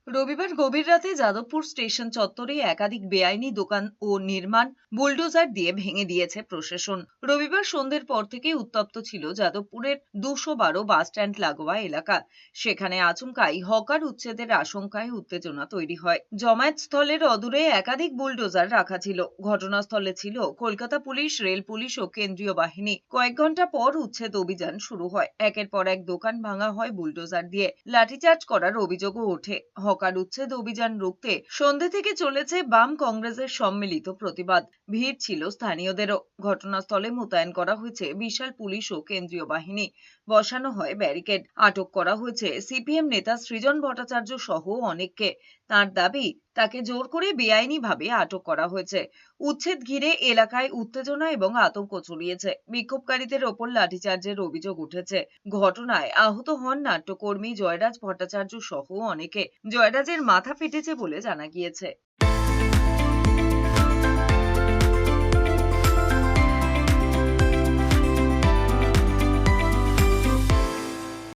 রবিবার গভীর রাতে যাদবপুর স্টেশন চত্বরে একাধিক বেআইনি দোকান ও নির্মাণ বুলডোজার দিয়ে ভেঙে দিয়েছে প্রশাসন। রবিবার সন্ধ্যের পর থেকে উত্তপ্ত ছিল যাদবপুরের 212 বাস স্ট্যান্ড লাগোয়া এলাকা। সেখানে আচমকাই হকার উচ্ছেদের আশঙ্কায় উত্তেজনা তৈরি হয়। জমায়েত স্থলের অদূরে একাধিক বুলডোজার রাখা ছিল। ঘটনাস্থলে ছিল কলকাতা পুলিশ, রেল পুলিশ ও কেন্দ্রীয় বাহিনী। কয়েক ঘন্টা পর উচ্ছেদ অভিযান শুরু হয়। একের পর এক দোকান ভাঙা হয় বুলডোজার দিয়ে। লাঠিচার্জ করার অভিযোগও ওঠে। হকার উচ্ছেদ অভিযান রুখতে সন্ধ্যে থেকে চলেছে বাম কংগ্রেসের সম্মিলিত প্রতিবাদ। ভিড় ছিল স্থানীয়দেরও। ঘটনাস্থলে মোতায়েন করা হয়েছে বিশাল পুলিশ ও কেন্দ্রীয় বাহিনী। বসানো হয় ব্যারিকেড। আটক করা হয়েছে সিপিএম নেতা সৃজন ভট্টাচার্য সহ অনেককে। তার দাবি, তাকে জোর করে বেআইনি ভাবে আটক করা হয়েছে। উচ্ছেদ ঘিরে এলাকায় উত্তেজনা এবং আতঙ্ক ছড়িয়েছে। বিক্ষোভকারীদের ওপর লাঠিচার্জের অভিযোগ উঠেছে। ঘটনায় আহত হন নাট্যকর্মী জয়রাজ ভট্টাচার্য সহ অনেকে। জয়রাজের মাথা ফেটেছে বলে জানা গিয়েছে।